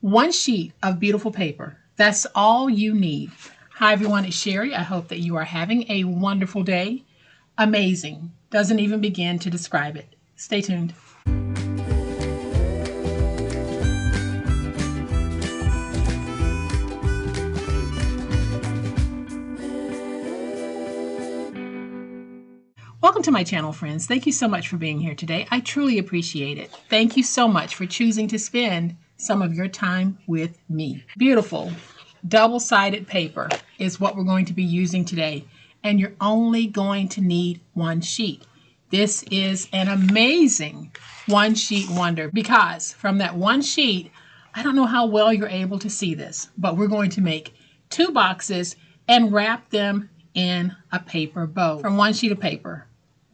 One sheet of beautiful paper. That's all you need. Hi everyone, it's Sherry. I hope that you are having a wonderful day. Amazing. Doesn't even begin to describe it. Stay tuned. Welcome to my channel, friends. Thank you so much for being here today. I truly appreciate it. Thank you so much for choosing to spend some of your time with me. Beautiful double-sided paper is what we're going to be using today, and you're only going to need one sheet. This is an amazing one-sheet wonder because from that one sheet, I don't know how well you're able to see this, but we're going to make two boxes and wrap them in a paper bow from one sheet of paper.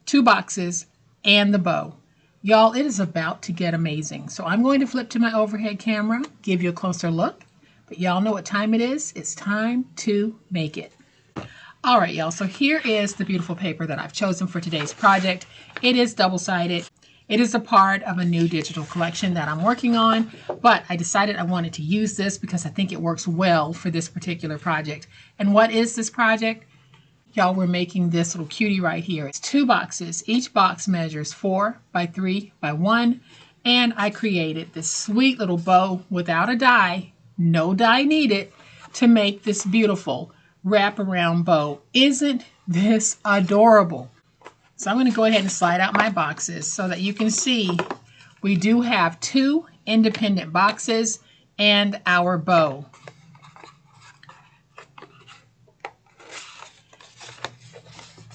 Two boxes and the bow. Y'all, it is about to get amazing. So I'm going to flip to my overhead camera, give you a closer look. But y'all know what time it is. It's time to make it. All right, y'all. So here is the beautiful paper that I've chosen for today's project. It is double-sided. It is a part of a new digital collection that I'm working on, but I decided I wanted to use this because I think it works well for this particular project. And what is this project? Y'all, we're making this little cutie right here. It's two boxes. Each box measures 4 by 3 by 1. And I created this sweet little bow without a die, no die needed, to make this beautiful wraparound bow. Isn't this adorable? So I'm going to go ahead and slide out my boxes so that you can see we do have two independent boxes and our bow.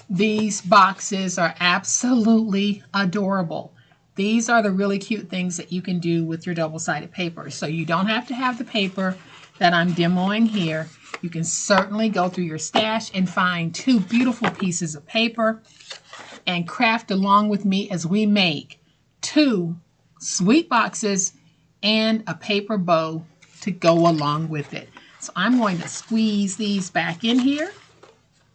These boxes are absolutely adorable. These are the really cute things that you can do with your double-sided paper. So you don't have to have the paper that I'm demoing here. You can certainly go through your stash and find two beautiful pieces of paper and craft along with me as we make two sweet boxes and a paper bow to go along with it. So I'm going to squeeze these back in here.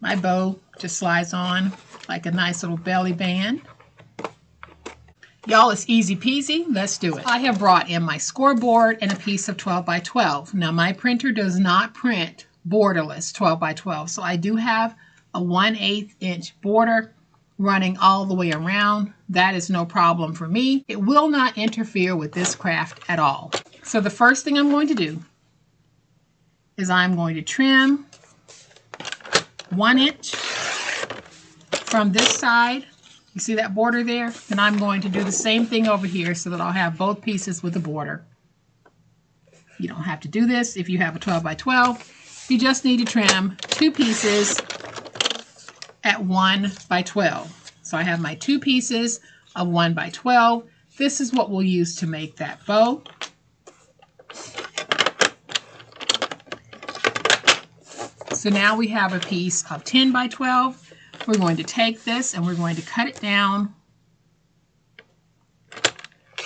My bow just slides on like a nice little belly band. Y'all, it's easy peasy. Let's do it. I have brought in my scoreboard and a piece of 12 by 12. Now, my printer does not print borderless 12 by 12, so I do have a 1/8 inch border running all the way around. That is no problem for me. It will not interfere with this craft at all. So the first thing I'm going to do is I'm going to trim 1 inch from this side. You see that border there? Then I'm going to do the same thing over here so that I'll have both pieces with the border. You don't have to do this if you have a 12 by 12. You just need to trim two pieces at 1 by 12. So I have my two pieces of 1 by 12. This is what we'll use to make that bow. So now we have a piece of 10 by 12. We're going to take this and we're going to cut it down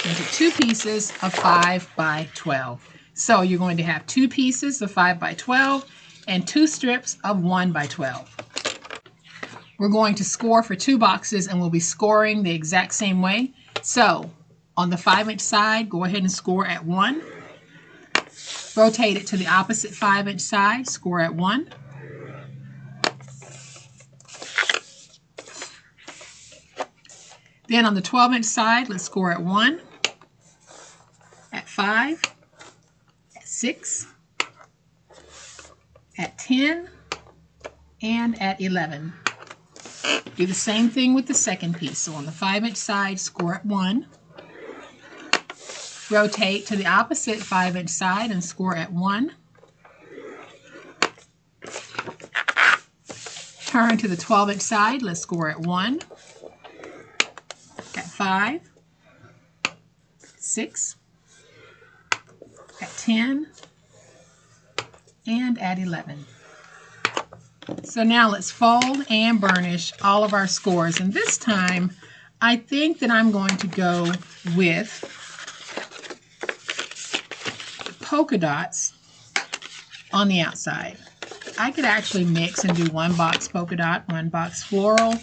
into two pieces of 5 by 12. So you're going to have two pieces of 5 by 12 and two strips of 1 by 12. We're going to score for two boxes and we'll be scoring the exact same way. So on the 5-inch side, go ahead and score at 1. Rotate it to the opposite 5-inch side, score at 1. Then on the 12-inch side, let's score at 1, at 5, at 6, at 10, and at 11. Do the same thing with the second piece. So on the 5-inch side, score at 1. Rotate to the opposite 5-inch side and score at 1. Turn to the 12-inch side, let's score at 1. At 5, 6, at 10, and at 11. So now let's fold and burnish all of our scores. And this time, I think that I'm going to go with polka dots on the outside. I could actually mix and do one box polka dot, one box floral,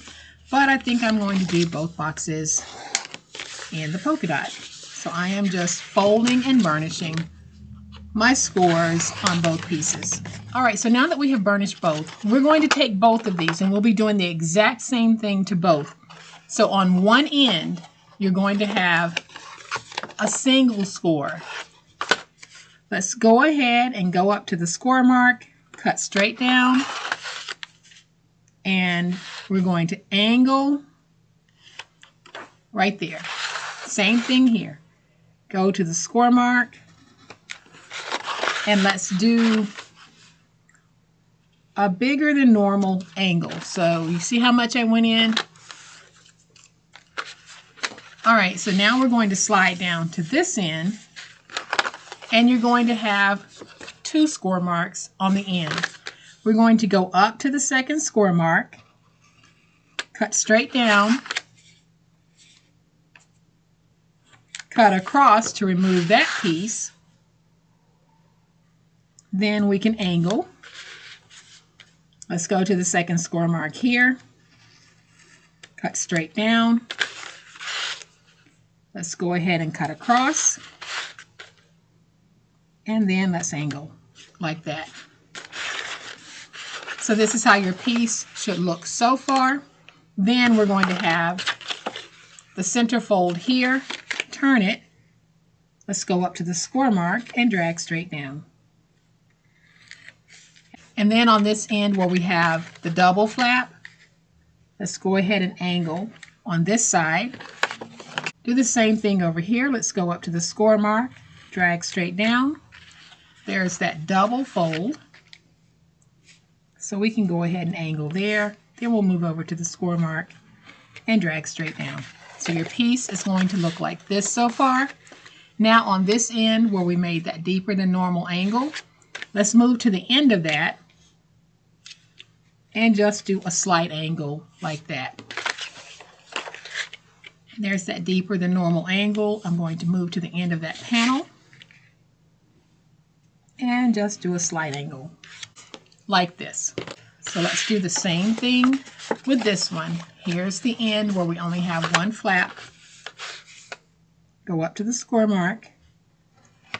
but I think I'm going to do both boxes and the polka dot. So I am just folding and burnishing my scores on both pieces. All right, so now that we have burnished both, we're going to take both of these and we'll be doing the exact same thing to both. So on one end, you're going to have a single score. Let's go ahead and go up to the score mark, cut straight down, and we're going to angle right there. Same thing here. Go to the score mark, and let's do a bigger than normal angle. So you see how much I went in? All right, so now we're going to slide down to this end, and you're going to have 2 score marks on the end. We're going to go up to the second score mark, cut straight down, cut across to remove that piece. Then we can angle. Let's go to the second score mark here, cut straight down. Let's go ahead and cut across, and then let's angle like that. So this is how your piece should look so far. Then we're going to have the center fold here, turn it. Let's go up to the score mark and drag straight down. And then on this end where we have the double flap, let's go ahead and angle on this side. Do the same thing over here. Let's go up to the score mark, drag straight down. There's that double fold. So we can go ahead and angle there. Then we'll move over to the score mark and drag straight down. So your piece is going to look like this so far. Now on this end where we made that deeper than normal angle, let's move to the end of that and just do a slight angle like that. There's that deeper than normal angle. I'm going to move to the end of that panel and just do a slight angle like this. So let's do the same thing with this one. Here's the end where we only have 1 flap. Go up to the score mark,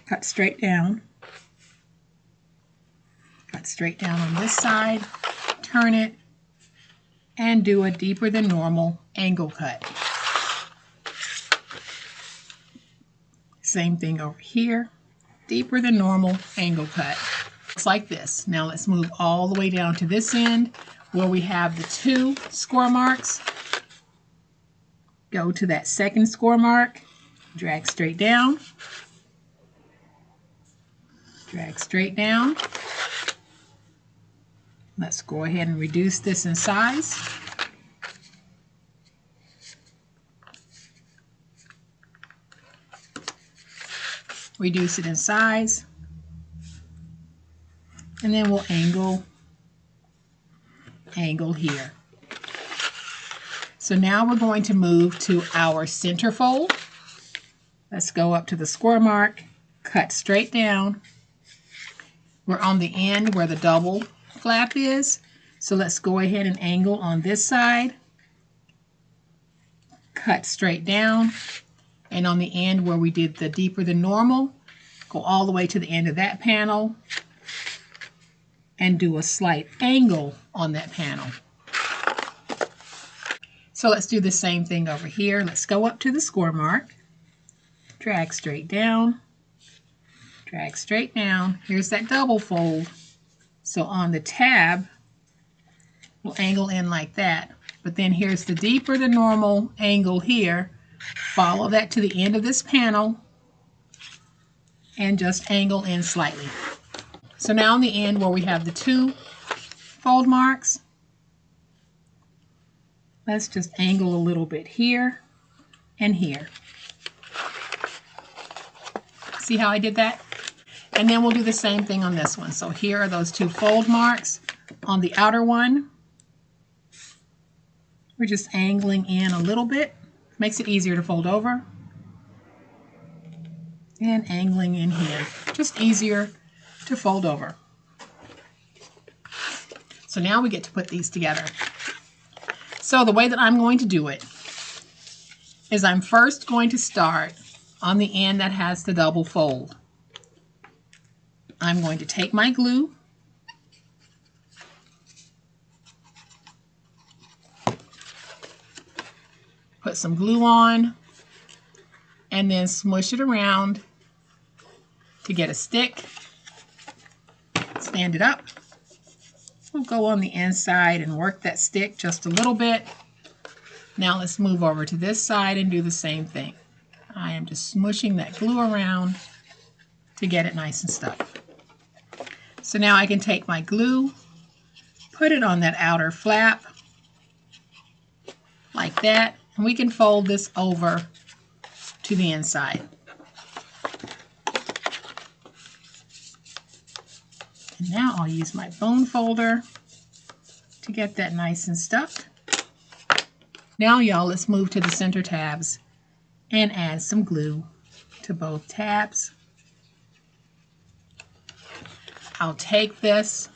cut straight down, cut straight down on this side, turn it, and do a deeper than normal angle cut. Same thing over here, deeper than normal angle cut. Looks like this. Now let's move all the way down to this end where we have the 2 score marks. Go to that second score mark, drag straight down, drag straight down. Let's go ahead and reduce this in size. Reduce it in size, and then we'll angle here. So now we're going to move to our center fold. Let's go up to the score mark, cut straight down. We're on the end where the double flap is, so let's go ahead and angle on this side, cut straight down. And on the end where we did the deeper than normal, go all the way to the end of that panel and do a slight angle on that panel. So let's do the same thing over here. Let's go up to the score mark, drag straight down, drag straight down. Here's that double fold. So on the tab, we'll angle in like that. But then here's the deeper than normal angle here. Follow that to the end of this panel and just angle in slightly. So now on the end where we have the 2 fold marks, let's just angle a little bit here and here. See how I did that? And then we'll do the same thing on this one. So here are those 2 fold marks. On the outer one, we're just angling in a little bit. Makes it easier to fold over. And angling in here. Just easier to fold over. So now we get to put these together. So the way that I'm going to do it is I'm first going to start on the end that has the double fold. I'm going to take my glue, put some glue on, and then smush it around to get a stick. Stand it up. We'll go on the inside and work that stick just a little bit. Now let's move over to this side and do the same thing. I am just smushing that glue around to get it nice and stuck. So now I can take my glue, put it on that outer flap like that, and we can fold this over to the inside. And now I'll use my bone folder to get that nice and stuck. Now y'all, let's move to the center tabs and add some glue to both tabs. I'll take this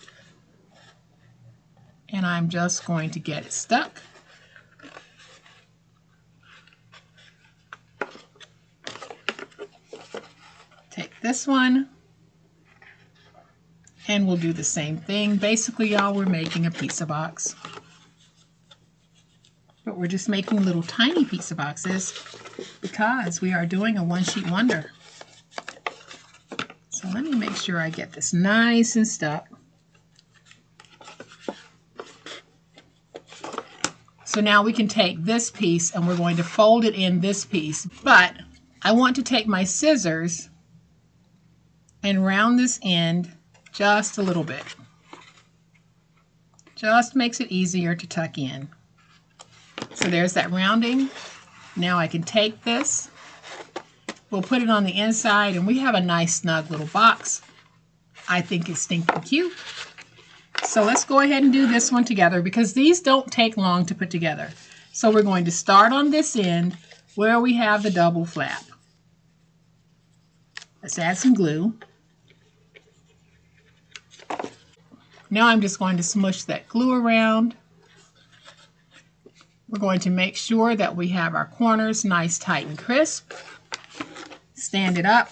and I'm just going to get it stuck. Take this one and we'll do the same thing. Basically, y'all, we're making a pizza box. But we're just making little tiny pizza boxes because we are doing a one-sheet wonder. So let me make sure I get this nice and stuck. So now we can take this piece and we're going to fold it in this piece. But I want to take my scissors and round this end just a little bit. Just makes it easier to tuck in. So there's that rounding. Now I can take this. We'll put it on the inside and we have a nice snug little box. I think it's stinking cute. So let's go ahead and do this one together because these don't take long to put together. So we're going to start on this end where we have the double flap. Let's add some glue. Now I'm just going to smush that glue around. We're going to make sure that we have our corners nice, tight, and crisp. Stand it up.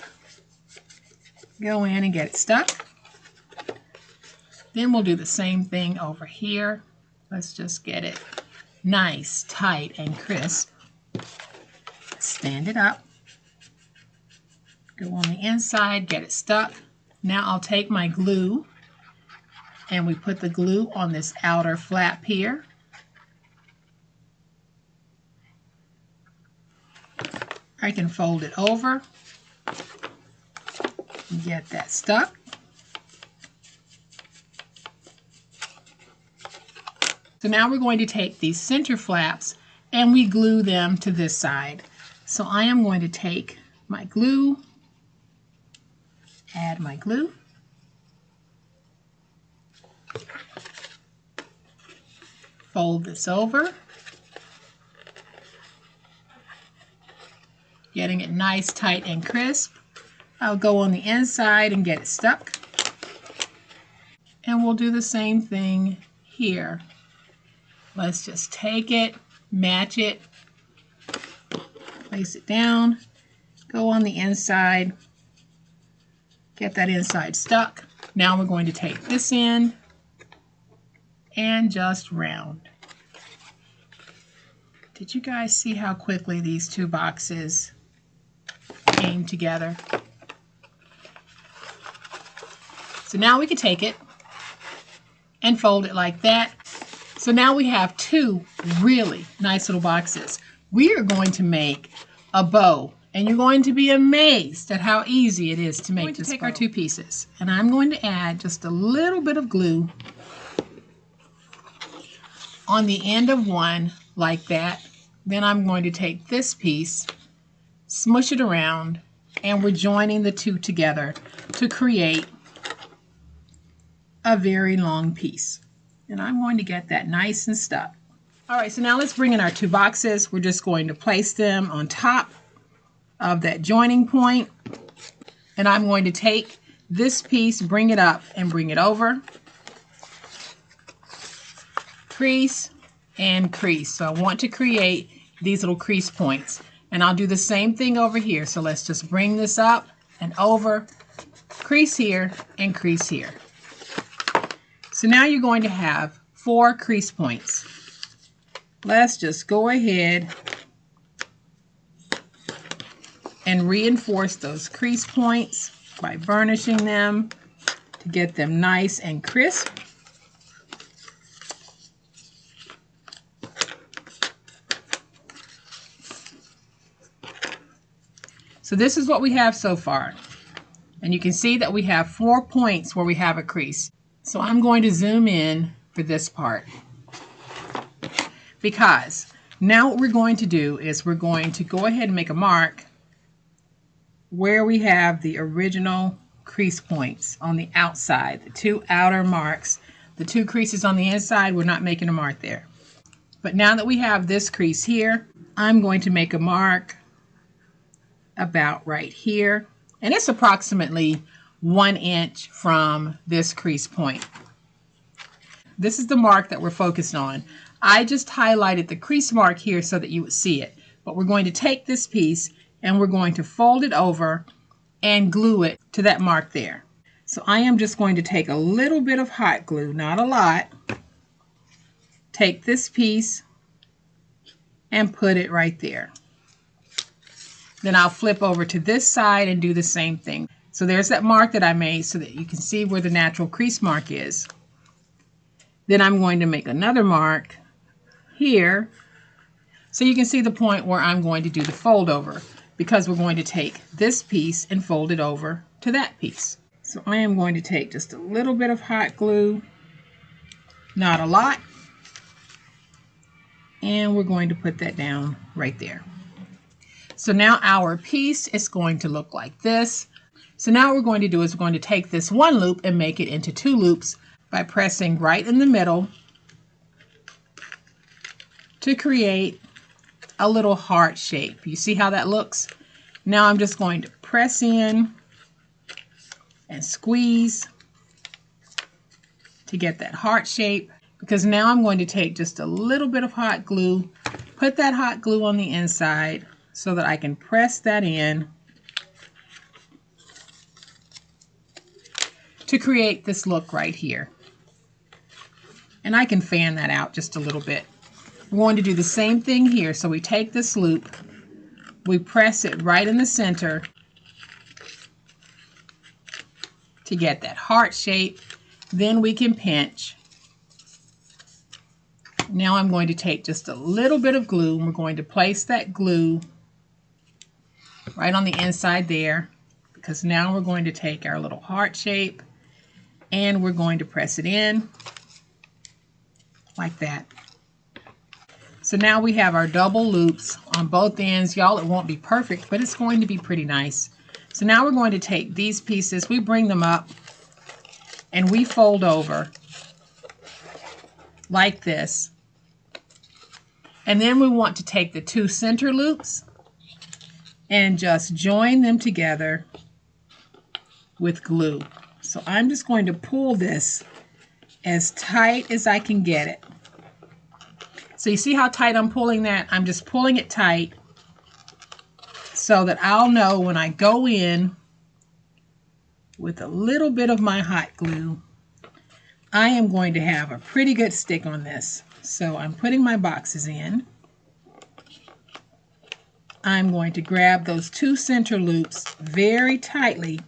Go in and get it stuck. Then we'll do the same thing over here. Let's just get it nice, tight, and crisp. Stand it up. Go on the inside, get it stuck. Now I'll take my glue and we put the glue on this outer flap here. I can fold it over and get that stuck. So now we're going to take these center flaps and we glue them to this side. So I am going to take my glue, add my glue, fold this over, getting it nice, tight, and crisp. I'll go on the inside and get it stuck. And we'll do the same thing here. Let's just take it, match it, place it down, go on the inside, get that inside stuck. Now we're going to take this end and just round. Did you guys see how quickly these two boxes came together? So now we can take it and fold it like that. So now we have two really nice little boxes. We are going to make a bow, and you're going to be amazed at how easy it is to make this bow. We're going to take our two pieces, and I'm going to add just a little bit of glue on the end of one like that. Then I'm going to take this piece, smush it around, and we're joining the two together to create a very long piece. And I'm going to get that nice and stuck. All right, so now let's bring in our two boxes. We're just going to place them on top of that joining point. And I'm going to take this piece, bring it up and bring it over. Crease and crease. So I want to create these little crease points. And I'll do the same thing over here. So let's just bring this up and over crease here, and crease here. So now you're going to have 4 crease points. Let's just go ahead and reinforce those crease points by burnishing them to get them nice and crisp. So this is what we have so far. And you can see that we have 4 points where we have a crease. So I'm going to zoom in for this part, because now what we're going to do is we're going to go ahead and make a mark where we have the original crease points on the outside, the 2 outer marks. The 2 creases on the inside, we're not making a mark there. But now that we have this crease here, I'm going to make a mark about right here, and it's approximately 1 inch from this crease point. This is the mark that we're focused on. I just highlighted the crease mark here so that you would see it, but we're going to take this piece and we're going to fold it over and glue it to that mark there. So I am just going to take a little bit of hot glue, not a lot, take this piece and put it right there. Then I'll flip over to this side and do the same thing. So there's that mark that I made so that you can see where the natural crease mark is. Then I'm going to make another mark here so you can see the point where I'm going to do the fold over, because we're going to take this piece and fold it over to that piece. So I am going to take just a little bit of hot glue, not a lot, and we're going to put that down right there. So now our piece is going to look like this. So now what we're going to do is we're going to take this 1 loop and make it into 2 loops by pressing right in the middle to create a little heart shape. You see how that looks? Now I'm just going to press in and squeeze to get that heart shape, because now I'm going to take just a little bit of hot glue, put that hot glue on the inside so that I can press that in to create this look right here. And I can fan that out just a little bit. We're going to do the same thing here. So we take this loop, we press it right in the center to get that heart shape. Then we can pinch. Now I'm going to take just a little bit of glue and we're going to place that glue right on the inside there, because now we're going to take our little heart shape and we're going to press it in like that. So now we have our double loops on both ends. Y'all, it won't be perfect, but it's going to be pretty nice. So now we're going to take these pieces, we bring them up and we fold over like this. And then we want to take the 2 center loops and just join them together with glue. So I'm just going to pull this as tight as I can get it. So you see how tight I'm pulling that? I'm just pulling it tight so that I'll know when I go in with a little bit of my hot glue, I am going to have a pretty good stick on this. So I'm putting my boxes in. I'm going to grab those 2 center loops very tightly,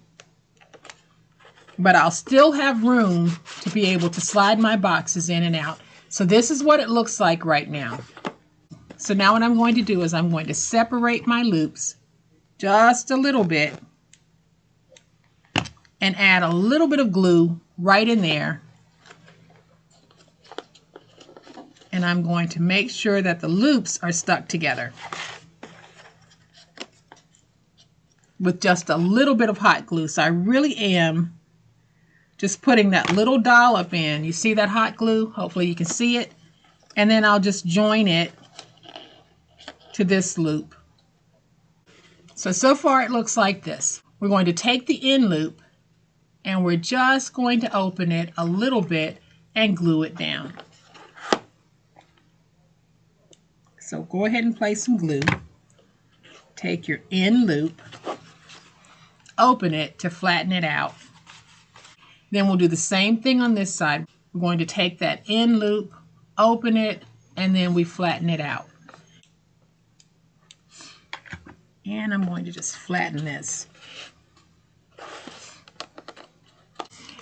but I'll still have room to be able to slide my boxes in and out. So this is what it looks like right now. So now what I'm going to do is I'm going to separate my loops just a little bit and add a little bit of glue right in there. And I'm going to make sure that the loops are stuck together with just a little bit of hot glue. So I really am just putting that little dollop in. You see that hot glue? Hopefully you can see it. And then I'll just join it to this loop. So far it looks like this. We're going to take the end loop and we're just going to open it a little bit and glue it down. So go ahead and place some glue. Take your end loop, open it to flatten it out. Then we'll do the same thing on this side. We're going to take that end loop, open it, and then we flatten it out. And I'm going to just flatten this.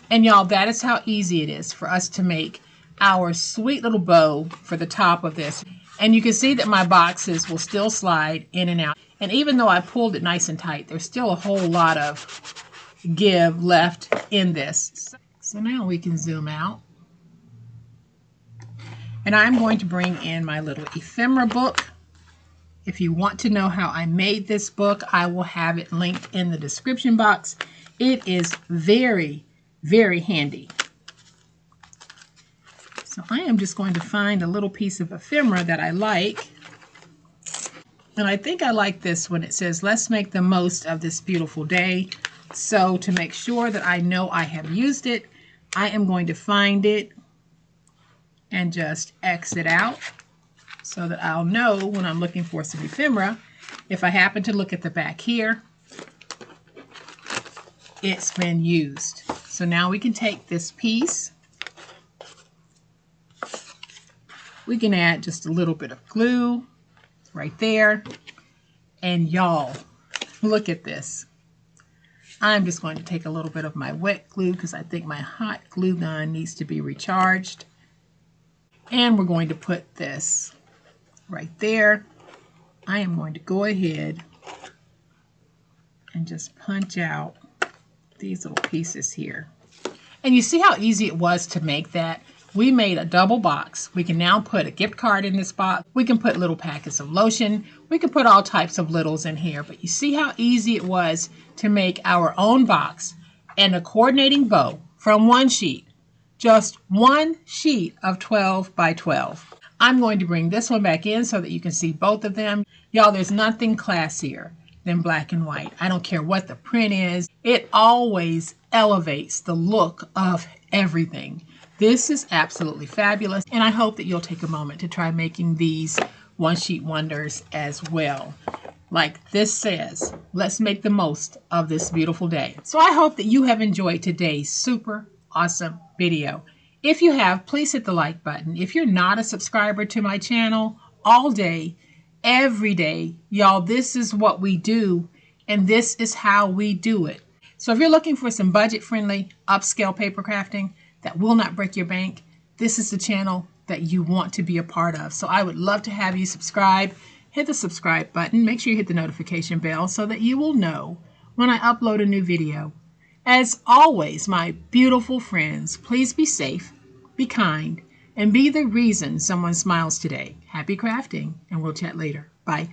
And y'all, that is how easy it is for us to make our sweet little bow for the top of this. And you can see that my boxes will still slide in and out. And even though I pulled it nice and tight, there's still a whole lot of give left in this. So now we can zoom out. And I'm going to bring in my little ephemera book. If you want to know how I made this book, I will have it linked in the description box. It is very, very handy. So I am just going to find a little piece of ephemera that I like. And I think I like this one. It says, let's make the most of this beautiful day. So to make sure that I know I have used it, I am going to find it and just X it out so that I'll know when I'm looking for some ephemera. If I happen to look at the back here, it's been used. So now we can take this piece. We can add just a little bit of glue right there. And y'all, look at this. I'm just going to take a little bit of my wet glue because I think my hot glue gun needs to be recharged. And we're going to put this right there. I am going to go ahead and just punch out these little pieces here. And you see how easy it was to make that? We made a double box. We can now put a gift card in this box. We can put little packets of lotion. We can put all types of littles in here. But you see how easy it was to make our own box and a coordinating bow from one sheet. Just one sheet of 12 by 12. I'm going to bring this one back in so that you can see both of them. Y'all, there's nothing classier than black and white. I don't care what the print is. It always elevates the look of everything. This is absolutely fabulous, and I hope that you'll take a moment to try making these one-sheet wonders as well. Like this says, let's make the most of this beautiful day. So I hope that you have enjoyed today's super awesome video. If you have, please hit the like button. If you're not a subscriber to my channel, all day, every day, y'all, this is what we do, and this is how we do it. So if you're looking for some budget-friendly, upscale paper crafting that will not break your bank, this is the channel that you want to be a part of. So I would love to have you subscribe. Hit the subscribe button. Make sure you hit the notification bell so that you will know when I upload a new video. As always, my beautiful friends, please be safe, be kind, and be the reason someone smiles today. Happy crafting, and we'll chat later. Bye.